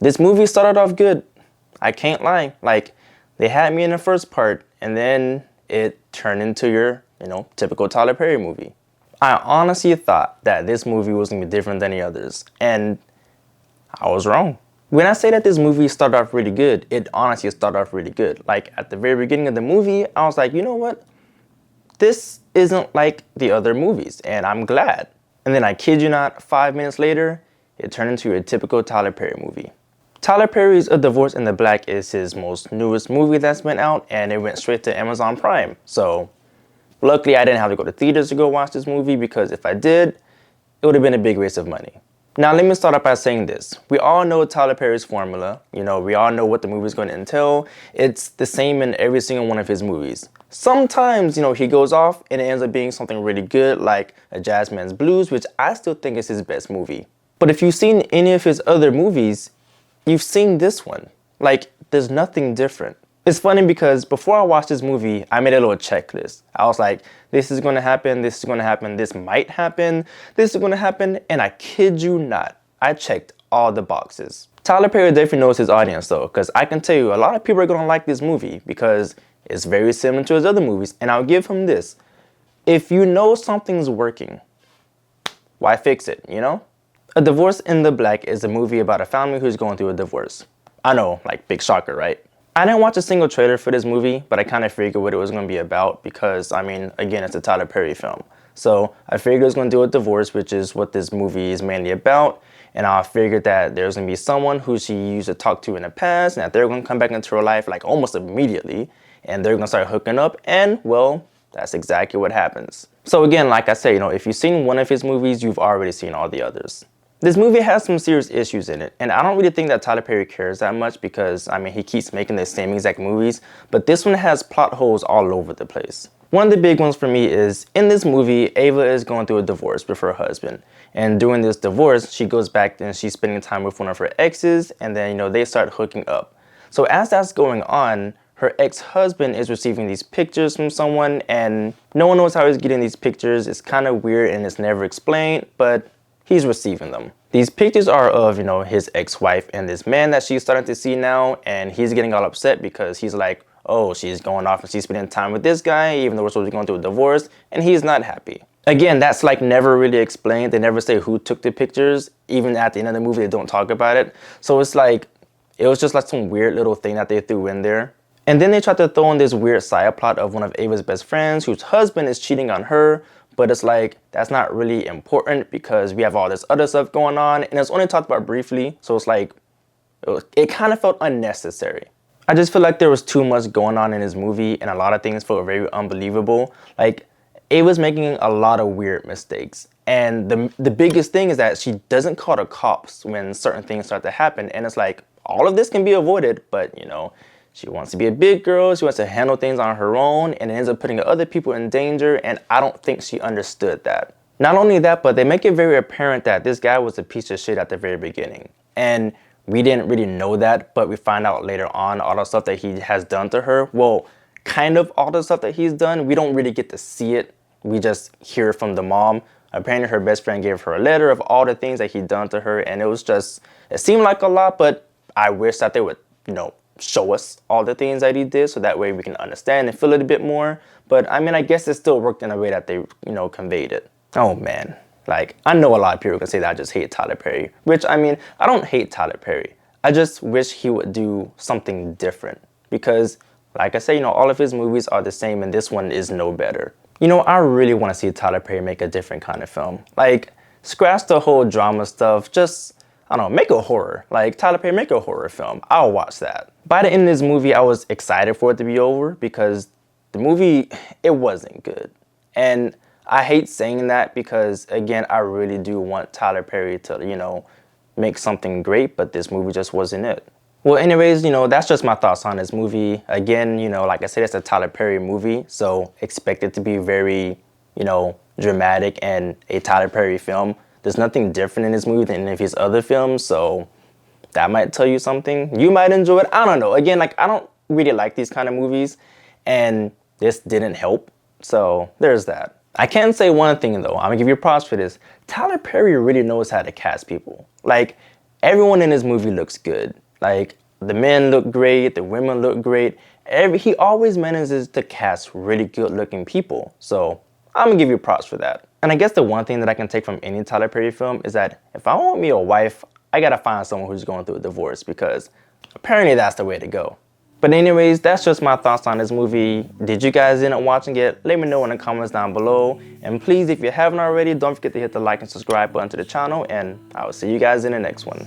This movie started off good. I can't lie. Like, they had me in the first part, and then it turned into your, typical Tyler Perry movie. I honestly thought that this movie was going to be different than the others, and I was wrong. When I say that this movie started off really good, it honestly started off really good. Like, at the very beginning of the movie, I was like, you know what? This isn't like the other movies, and I'm glad. And then I kid you not, 5 minutes later, it turned into a typical Tyler Perry movie. Tyler Perry's A Divorce in the Black is his most newest movie that's been out, and it went straight to Amazon Prime. So, luckily I didn't have to go to theaters to go watch this movie, because if I did, it would have been a big waste of money. Now, let me start off by saying this. We all know Tyler Perry's formula. We all know what the movie's going to entail. It's the same in every single one of his movies. Sometimes, he goes off and it ends up being something really good, like A Jazzman's Blues, which I still think is his best movie. But if you've seen any of his other movies, you've seen this one. Like, there's nothing different. It's funny because before I watched this movie, I made a little checklist. I was like, this is going to happen, this is going to happen, this might happen, this is going to happen, and I kid you not, I checked all the boxes. Tyler Perry definitely knows his audience though, because I can tell you a lot of people are going to like this movie because it's very similar to his other movies, and I'll give him this. If you know something's working, why fix it, A Divorce in the Black is a movie about a family who's going through a divorce. I know, like, big shocker, right? I didn't watch a single trailer for this movie, but I kind of figured what it was going to be about because, again, it's a Tyler Perry film. So I figured it was going to do a divorce, which is what this movie is mainly about. And I figured that there's going to be someone who she used to talk to in the past, and that they're going to come back into her life like almost immediately, and they're going to start hooking up, and, well, that's exactly what happens. So again, like I said, if you've seen one of his movies, you've already seen all the others. This movie has some serious issues in it, and I don't really think that Tyler Perry cares that much because, he keeps making the same exact movies, but this one has plot holes all over the place. One of the big ones for me is, in this movie, Ava is going through a divorce with her husband, and during this divorce, she goes back and she's spending time with one of her exes, and then, they start hooking up. So as that's going on, her ex-husband is receiving these pictures from someone, and no one knows how he's getting these pictures. It's kind of weird and it's never explained, but he's receiving them. These pictures are of, his ex-wife and this man that she's starting to see now, and he's getting all upset because he's like, oh, she's going off and she's spending time with this guy, even though we're supposed to be going through a divorce, and he's not happy. Again, that's like never really explained. They never say who took the pictures. Even at the end of the movie, they don't talk about it. So it's like, it was just like some weird little thing that they threw in there. And then they tried to throw in this weird side plot of one of Ava's best friends whose husband is cheating on her. But it's like, that's not really important because we have all this other stuff going on, and it's only talked about briefly. So it's like, it kind of felt unnecessary. I just feel like there was too much going on in this movie, and a lot of things felt very unbelievable. Like, Ava's making a lot of weird mistakes. And the biggest thing is that she doesn't call the cops when certain things start to happen. And it's like, all of this can be avoided, but she wants to be a big girl, she wants to handle things on her own, and it ends up putting other people in danger, and I don't think she understood that. Not only that, but they make it very apparent that this guy was a piece of shit at the very beginning. And we didn't really know that, but we find out later on all the stuff that he has done to her. Well, kind of all the stuff that he's done, we don't really get to see it. We just hear from the mom. Apparently her best friend gave her a letter of all the things that he'd done to her, and it seemed like a lot, but I wish that they would, show us all the things that he did so that way we can understand and feel it a bit more. But I guess it still worked in a way that they, conveyed it. Oh man, like, I know a lot of people can say that I just hate Tyler Perry, which I don't hate Tyler Perry. I just wish he would do something different because, like I say, all of his movies are the same and this one is no better. I really want to see Tyler Perry make a different kind of film. Like, scratch the whole drama stuff, just, I don't know, make a horror. Like, Tyler Perry, make a horror film. I'll watch that. By the end of this movie, I was excited for it to be over because the movie, it wasn't good. And I hate saying that because, again, I really do want Tyler Perry to, make something great, but this movie just wasn't it. Well, anyways, that's just my thoughts on this movie. Again, like I said, it's a Tyler Perry movie, so expect it to be very, dramatic and a Tyler Perry film. There's nothing different in this movie than any of his other films, so that might tell you something. You might enjoy it. I don't know. Again, I don't really like these kind of movies, and this didn't help, so there's that. I can say one thing, though. I'm going to give you props for this. Tyler Perry really knows how to cast people. Like, Everyone in this movie looks good. Like, the men look great, the women look great. He always manages to cast really good looking people. So I'm gonna give you props for that. And I guess the one thing that I can take from any Tyler Perry film is that if I want me a wife, I gotta find someone who's going through a divorce, because apparently that's the way to go. But anyways, that's just my thoughts on this movie. Did you guys end up watching it? Let me know in the comments down below. And please, if you haven't already, don't forget to hit the like and subscribe button to the channel, and I will see you guys in the next one.